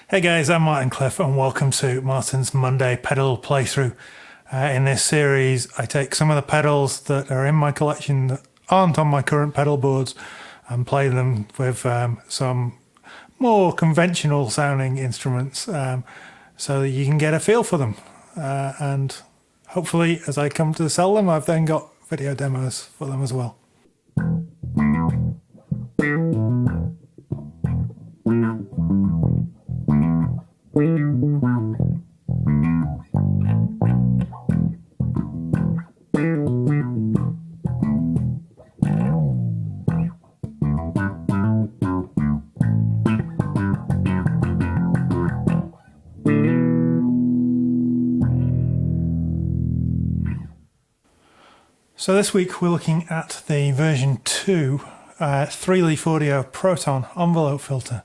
Hey guys, I'm Martin Cliffe and welcome to Martin's Monday pedal playthrough. In this series I take some of the pedals that are in my collection that aren't on my current pedal boards and play them with some more conventional sounding instruments so that you can get a feel for them. And hopefully as I come to sell them, I've then got video demos for them as well. So this week we're looking at the version 2 3-leaf audio Proton envelope filter.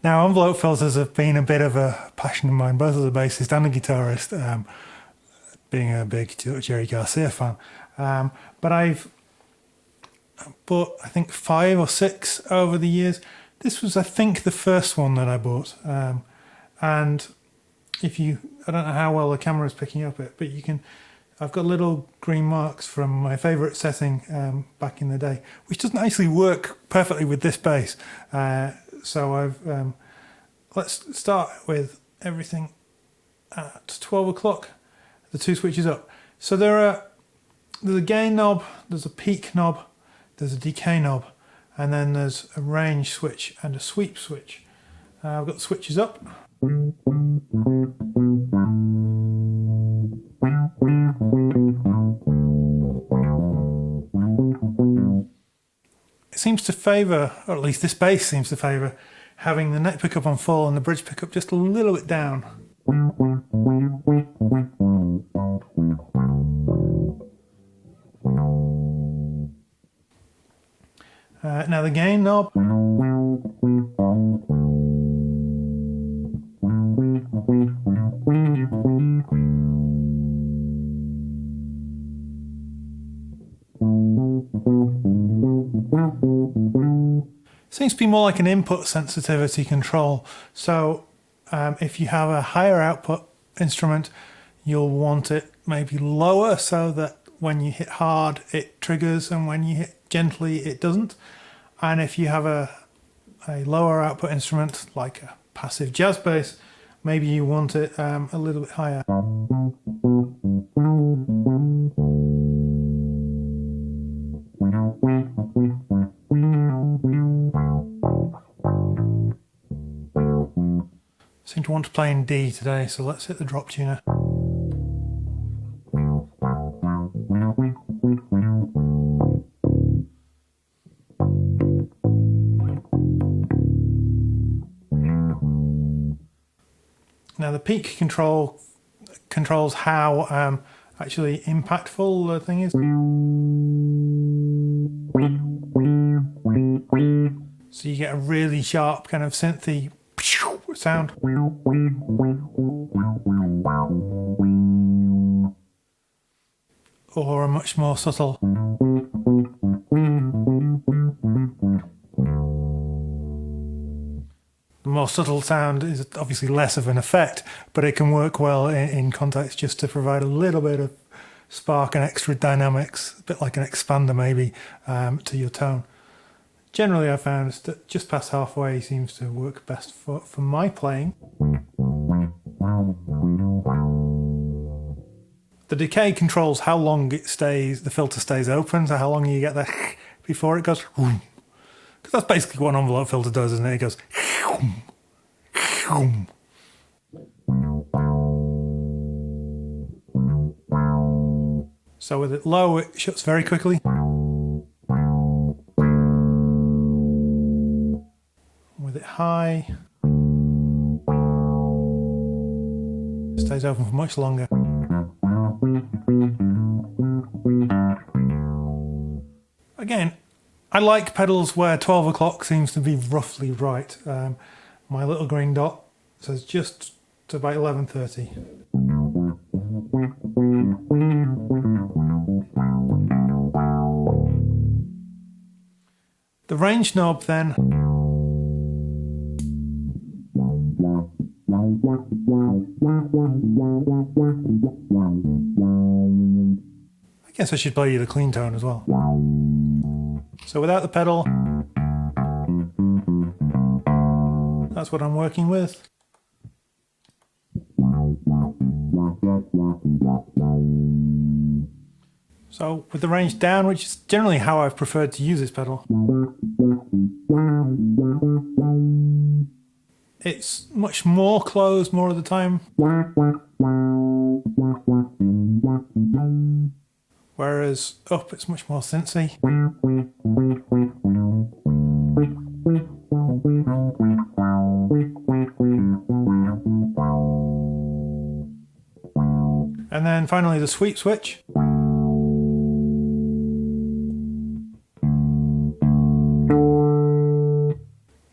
Now envelope filters have been a bit of a passion of mine, both as a bassist and a guitarist, being a big Jerry Garcia fan. But I've bought I think 5 or 6 over the years. This was I think the first one that I bought, and I don't know how well the camera is picking up it, but I've got little green marks from my favourite setting back in the day, which doesn't actually work perfectly with this bass. So let's start with everything at 12 o'clock, the 2 switches up. So there's a gain knob, there's a peak knob, there's a decay knob, and then there's a range switch and a sweep switch. I've got the switches up. It seems to favour, or at least this bass seems to favour, having the neck pickup on full and the bridge pickup just a little bit down. Now the gain knob. Seems to be more like an input sensitivity control. So if you have a higher output instrument, you'll want it maybe lower so that when you hit hard it triggers and when you hit gently it doesn't. And if you have a lower output instrument like a passive jazz bass, maybe you want it a little bit higher. Seem to want to play in D today, so let's hit the drop tuner. Now the peak controls how actually impactful the thing is. So you get a really sharp kind of synthy sound. Or a much more subtle. The more subtle sound is obviously less of an effect, but it can work well in context just to provide a little bit of spark and extra dynamics, a bit like an expander maybe, to your tone. Generally I found that just past halfway seems to work best for my playing. The decay controls how long the filter stays open, so how long you get there before it goes. Because that's basically what an envelope filter does, isn't it? It goes. So with it low, it shuts very quickly. With it high, it stays open for much longer. Again, I like pedals where 12 o'clock seems to be roughly right. My little green dot says just to about 11:30. The range knob then I guess I should play you the clean tone as well. So without the pedal, that's what I'm working with. So with the range down, which is generally how I've preferred to use this pedal, it's much more closed more of the time, whereas up it's much more synthsy. And then finally the sweep switch.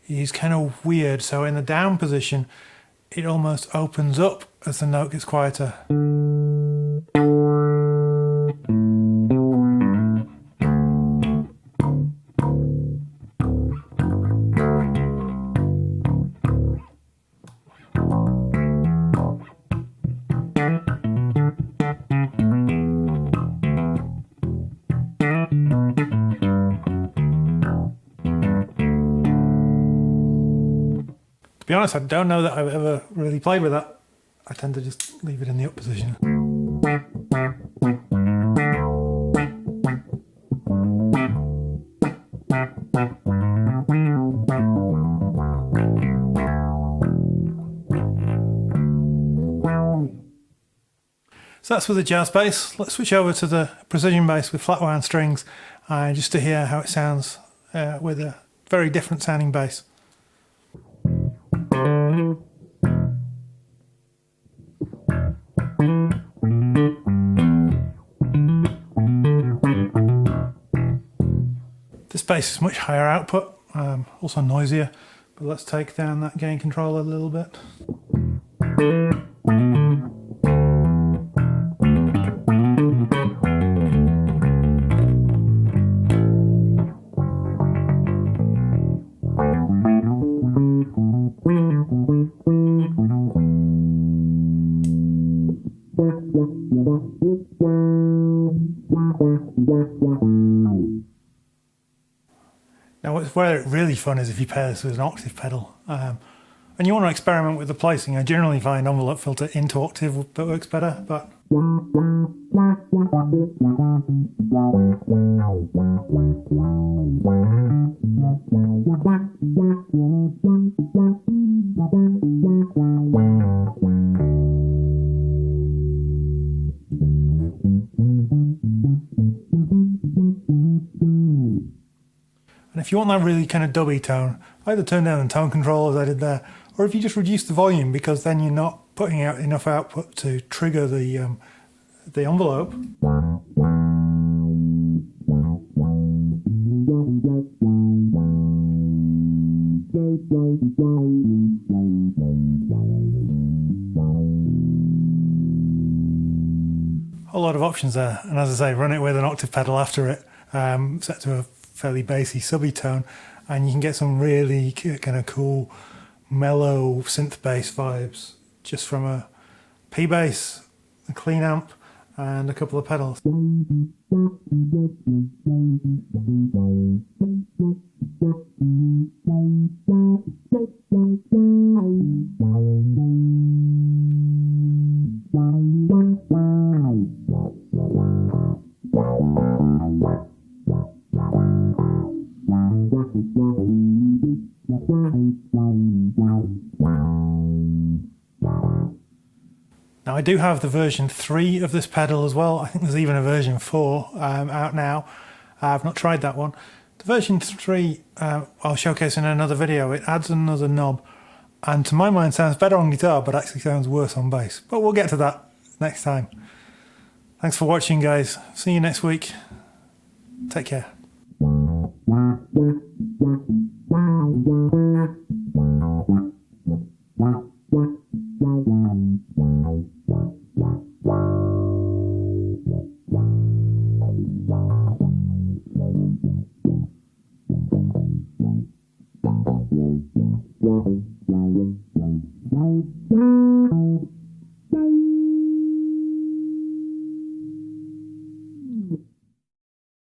Is kind of weird, so in the down position it almost opens up as the note gets quieter. To be honest, I don't know that I've ever really played with that. I tend to just leave it in the up position. So that's with the jazz bass. Let's switch over to the precision bass with flat wound strings, just to hear how it sounds with a very different sounding bass. This bass is much higher output, also noisier, but let's take down that gain control a little bit. Now where it's really fun is if you pair this with an octave pedal. And you want to experiment with the placing. I generally find envelope filter into octave works better, but and if you want that really kind of dubby tone, either turn down the tone control as I did there, or if you just reduce the volume, because then you're not putting out enough output to trigger the envelope. A lot of options there, and as I say, run it with an octave pedal after it, set to a fairly bassy subby tone, and you can get some really kind of cool mellow synth bass vibes just from a P bass, a clean amp, and a couple of pedals. Now I do have the version 3 of this pedal as well. I think there's even a version 4 out now. I've not tried that one. The version 3 I'll showcase in another video. It adds another knob, and to my mind sounds better on guitar, but actually sounds worse on bass. But we'll get to that next time. Thanks for watching, guys. See you next week. Take care.